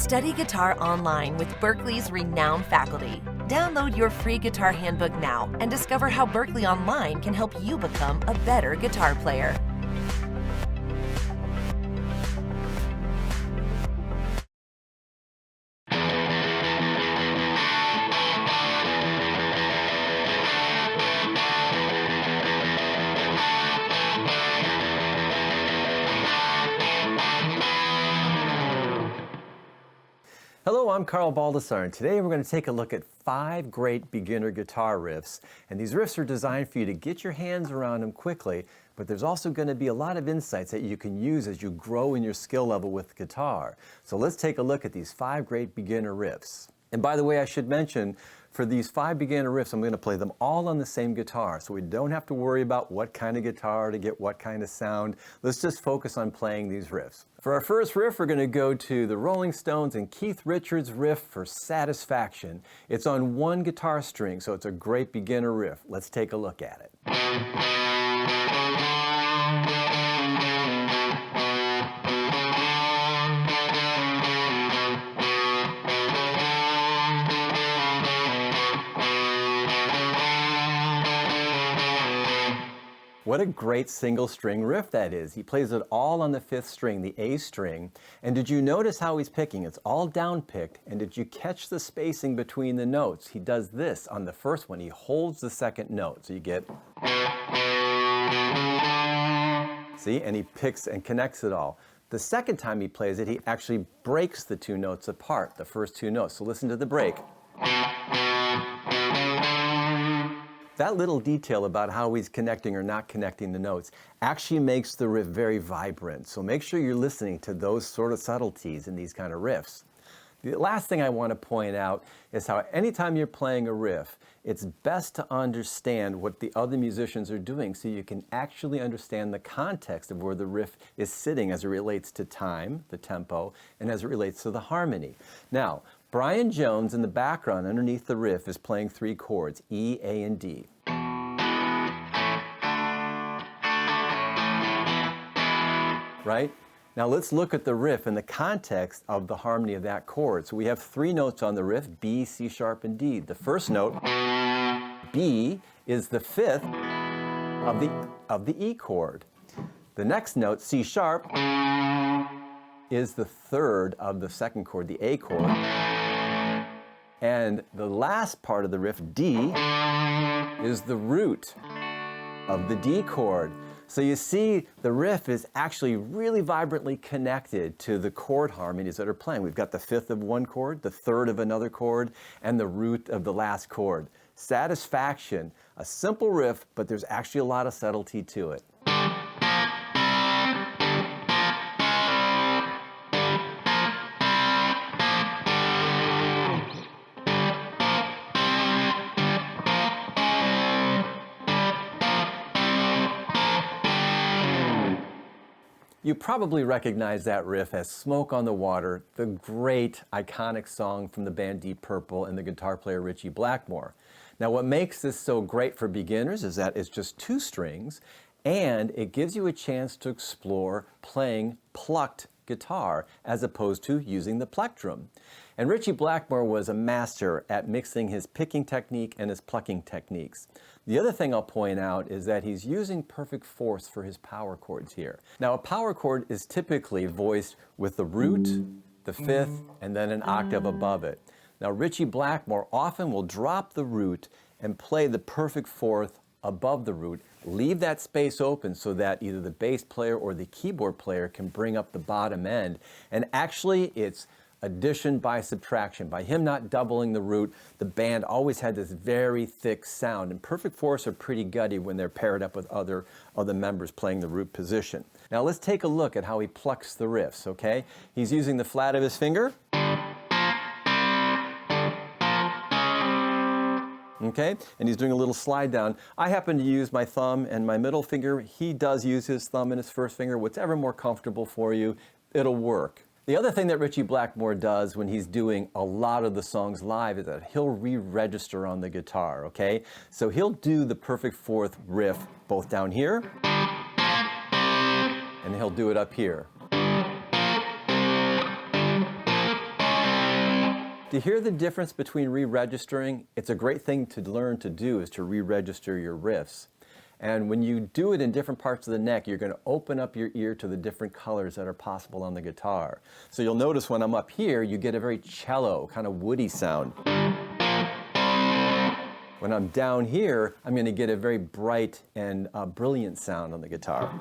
Study guitar online with Berklee's renowned faculty. Download your free guitar handbook now and discover how Berklee Online can help you become a better guitar player. Hello, I'm Carl Baldessar, and today we're going to take a look at 5 great beginner guitar riffs. And these riffs are designed for you to get your hands around them quickly, but there's also going to be a lot of insights that you can use as you grow in your skill level with guitar. So let's take a look at these 5 great beginner riffs. And by the way, I should mention, for these 5 beginner riffs, I'm going to play them all on the same guitar, so we don't have to worry about what kind of guitar to get what kind of sound. Let's just focus on playing these riffs. For our first riff, we're going to go to the Rolling Stones and Keith Richards' riff for Satisfaction. It's on 1 guitar string, so it's a great beginner riff. Let's take a look at it. What a great single string riff that is. He plays it all on the 5th string, the A string. And did you notice how he's picking? It's all down picked. And did you catch the spacing between the notes? He does this on the first one. He holds the 2nd note. So you get, see, and he picks and connects it all. The second time he plays it, he actually breaks the 2 notes apart, the first 2 notes. So listen to the break. That little detail about how he's connecting or not connecting the notes actually makes the riff very vibrant. So make sure you're listening to those sort of subtleties in these kind of riffs. The last thing I want to point out is how anytime you're playing a riff, it's best to understand what the other musicians are doing so you can actually understand the context of where the riff is sitting as it relates to time, the tempo, and as it relates to the harmony. Now, Brian Jones in the background underneath the riff is playing 3 chords, E, A, and D. Right? Now let's look at the riff in the context of the harmony of that chord. So we have 3 notes on the riff, B, C sharp, and D. The first note, B, is the 5th of the E chord. The next note, C sharp, is the 3rd of the 2nd chord, the A chord. And the last part of the riff, D, is the root of the D chord. So you see, the riff is actually really vibrantly connected to the chord harmonies that are playing. We've got the 5th of one chord, the 3rd of another chord, and the root of the last chord. Satisfaction, a simple riff, but there's actually a lot of subtlety to it. You probably recognize that riff as Smoke on the Water, the great iconic song from the band Deep Purple and the guitar player Ritchie Blackmore. Now what makes this so great for beginners is that it's just 2 strings and it gives you a chance to explore playing plucked guitar as opposed to using the plectrum. And Ritchie Blackmore was a master at mixing his picking technique and his plucking techniques. The other thing I'll point out is that he's using perfect fourths for his power chords here. Now a power chord is typically voiced with the root, the 5th, and then an octave above it. Now Ritchie Blackmore often will drop the root and play the perfect 4th above the root, leave that space open so that either the bass player or the keyboard player can bring up the bottom end. And actually it's addition by subtraction. By him not doubling the root, the band always had this very thick sound, and perfect fourths are pretty gutty when they're paired up with other members playing the root position. Now let's take a look at how he plucks the riffs, okay? He's using the flat of his finger. Okay, and he's doing a little slide down. I happen to use my thumb and my middle finger. He does use his thumb and his first finger. Whatever more comfortable for you, it'll work. The other thing that Ritchie Blackmore does when he's doing a lot of the songs live is that he'll re-register on the guitar, okay? So he'll do the perfect fourth riff both down here, and he'll do it up here. Do you hear the difference between re-registering? It's a great thing to learn to do, is to re-register your riffs. And when you do it in different parts of the neck, you're going to open up your ear to the different colors that are possible on the guitar. So you'll notice when I'm up here, you get a very cello, kind of woody sound. When I'm down here, I'm going to get a very bright and brilliant sound on the guitar.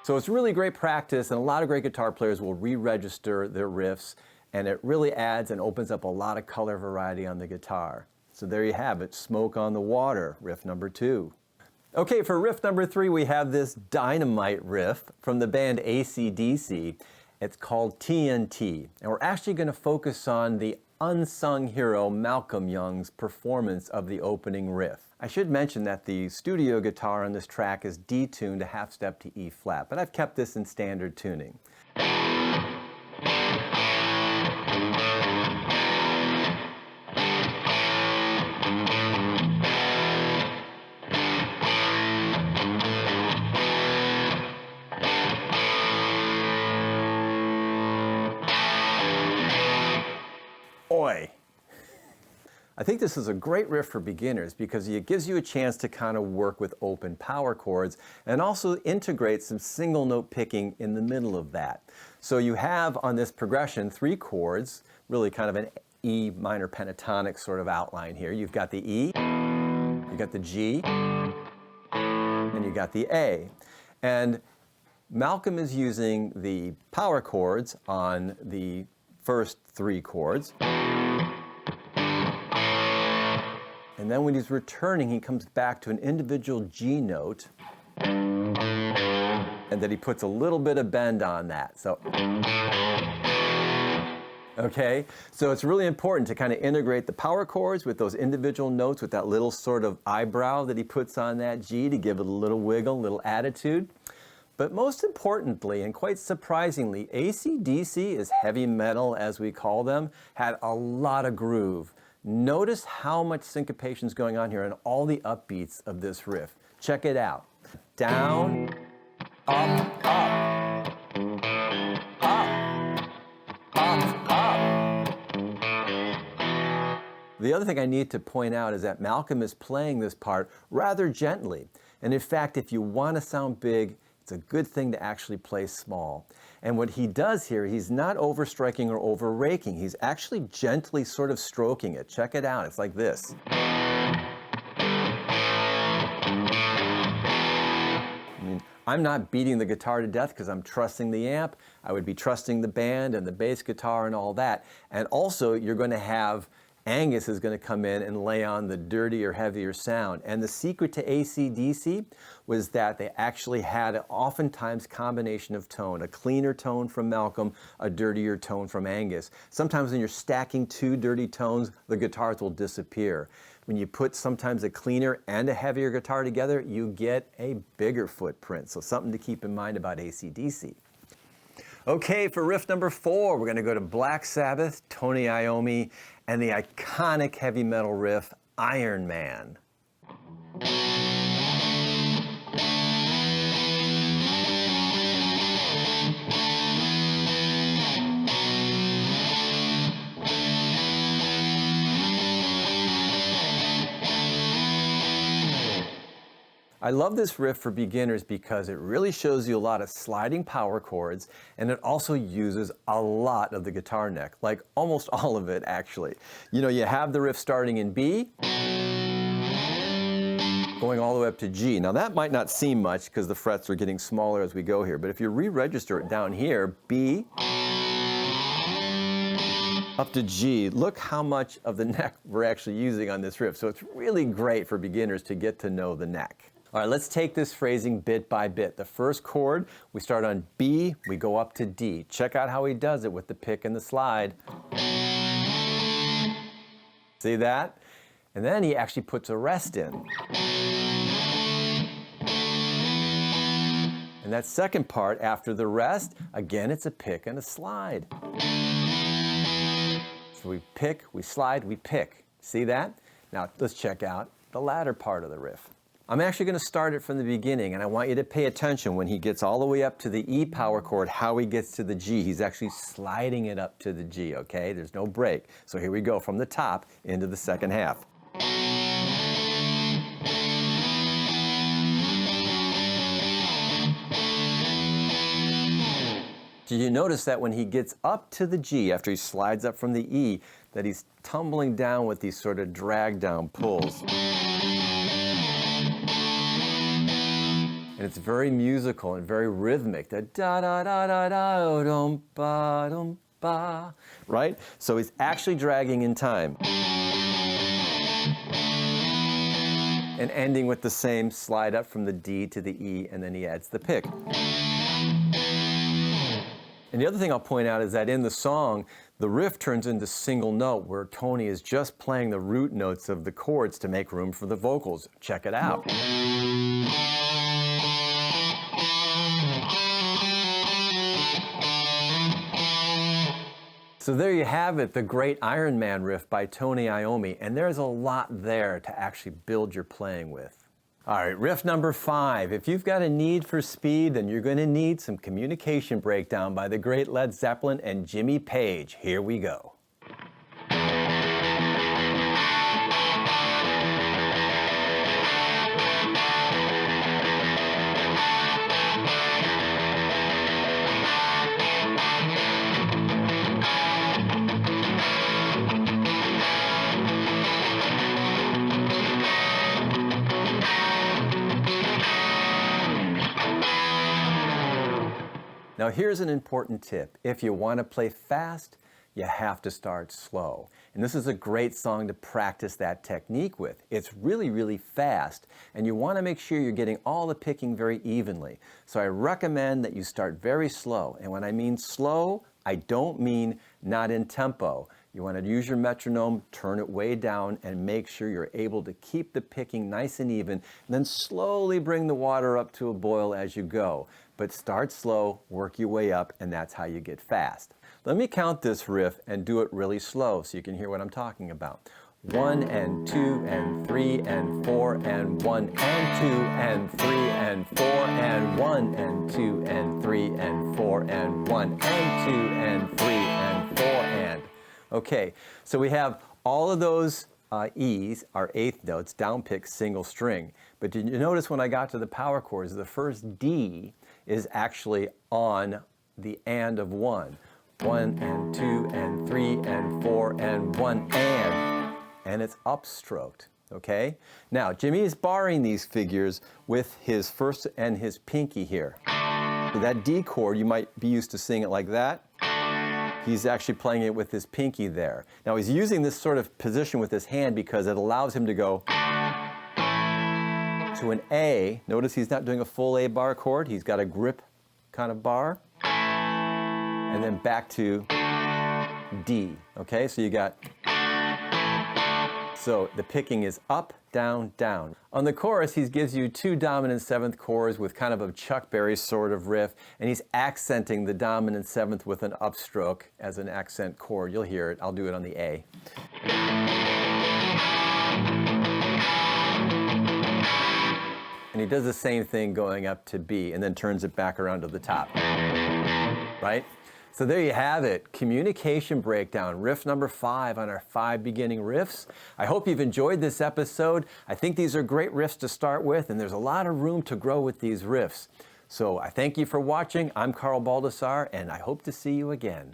So it's really great practice, and a lot of great guitar players will re-register their riffs, and it really adds and opens up a lot of color variety on the guitar. So there you have it, Smoke on the Water, riff number 2. Okay, for riff number 3, we have this dynamite riff from the band AC/DC. It's called TNT, and we're actually going to focus on the unsung hero Malcolm Young's performance of the opening riff. I should mention that the studio guitar on this track is detuned a half step to E flat, but I've kept this in standard tuning. Oi! I think this is a great riff for beginners because it gives you a chance to kind of work with open power chords and also integrate some single note picking in the middle of that. So you have on this progression 3 chords, really kind of an E minor pentatonic sort of outline here. You've got the E, you got the G, and you got the A. And Malcolm is using the power chords on the first 3 chords. And then when he's returning, he comes back to an individual G note, and then he puts a little bit of bend on that. So, okay, so it's really important to kind of integrate the power chords with those individual notes with that little sort of eyebrow that he puts on that G to give it a little wiggle, a little attitude. But most importantly, and quite surprisingly, AC/DC, as heavy metal as we call them, had a lot of groove. Notice how much syncopation is going on here and all the upbeats of this riff. Check it out. Down, up, up, up, up, up. The other thing I need to point out is that Malcolm is playing this part rather gently. And in fact, if you want to sound big, it's a good thing to actually play small. And what he does here, he's not overstriking or over-raking. He's actually gently sort of stroking it. Check it out. It's like this. I'm not beating the guitar to death because I'm trusting the amp. I would be trusting the band and the bass guitar and all that. And also, you're going to have Angus is going to come in and lay on the dirtier, heavier sound. And the secret to AC/DC was that they actually had an oftentimes combination of tone, a cleaner tone from Malcolm, a dirtier tone from Angus. Sometimes when you're stacking 2 dirty tones, the guitars will disappear. When you put sometimes a cleaner and a heavier guitar together, you get a bigger footprint. So something to keep in mind about AC/DC. Okay, for riff number 4, we're going to go to Black Sabbath, Tony Iommi, and the iconic heavy metal riff, Iron Man. I love this riff for beginners because it really shows you a lot of sliding power chords, and it also uses a lot of the guitar neck, like almost all of it actually. You know, you have the riff starting in B, going all the way up to G. Now that might not seem much because the frets are getting smaller as we go here, but if you re-register it down here, B, up to G, look how much of the neck we're actually using on this riff. So it's really great for beginners to get to know the neck. All right, let's take this phrasing bit by bit. The first chord, we start on B, we go up to D. Check out how he does it with the pick and the slide. See that? And then he actually puts a rest in. And that second part, after the rest, again, it's a pick and a slide. So we pick, we slide, we pick. See that? Now let's check out the latter part of the riff. I'm actually going to start it from the beginning, and I want you to pay attention when he gets all the way up to the E power chord, how he gets to the G. He's actually sliding it up to the G, okay? There's no break. So here we go from the top into the second half. Did you notice that when he gets up to the G, after he slides up from the E, that he's tumbling down with these sort of drag down pulls? And it's very musical and very rhythmic. The da da da da da dum ba, right? So he's actually dragging in time. And ending with the same slide up from the D to the E, and then he adds the pick. And the other thing I'll point out is that in the song, the riff turns into single note where Tony is just playing the root notes of the chords to make room for the vocals. Check it out. So there you have it, the great Iron Man riff by Tony Iommi, and there's a lot there to actually build your playing with. All right, riff number 5. If you've got a need for speed, then you're going to need some communication breakdown by the great Led Zeppelin and Jimmy Page. Here we go. Now here's an important tip. If you want to play fast, you have to start slow. And this is a great song to practice that technique with. It's really, really fast, and you want to make sure you're getting all the picking very evenly. So I recommend that you start very slow. And when I mean slow, I don't mean not in tempo. You want to use your metronome, turn it way down, and make sure you're able to keep the picking nice and even, and then slowly bring the water up to a boil as you go. But start slow, work your way up, and that's how you get fast. Let me count this riff and do it really slow so you can hear what I'm talking about. 1 and 2 and 3 and 4 and 1 and 2 and 3 and 4 and 1 and 2 and 3 and 4 and 1 and 2 and 3 and 4 and. Okay, so we have all of those E's, our eighth notes, down pick, single string. But did you notice when I got to the power chords, the first D is actually on the and of 1. 1 and 2 and 3 and 4 and 1 and it's upstroked, okay? Now, Jimmy is barring these figures with his first and his pinky here. So that D chord, you might be used to seeing it like that. He's actually playing it with his pinky there. Now, he's using this sort of position with his hand because it allows him to go to an A. Notice he's not doing a full A bar chord. He's got a grip kind of bar. And then back to D, okay? So you got, so the picking is up, down, down. On the chorus, he gives you 2 dominant 7th chords with kind of a Chuck Berry sort of riff, and he's accenting the dominant 7th with an upstroke as an accent chord. You'll hear it. I'll do it on the A. And he does the same thing going up to B, and then turns it back around to the top, right? So there you have it, communication breakdown, riff number 5 on our 5 beginning riffs. I hope you've enjoyed this episode. I think these are great riffs to start with, and there's a lot of room to grow with these riffs. So I thank you for watching. I'm Carl Baldessar, and I hope to see you again.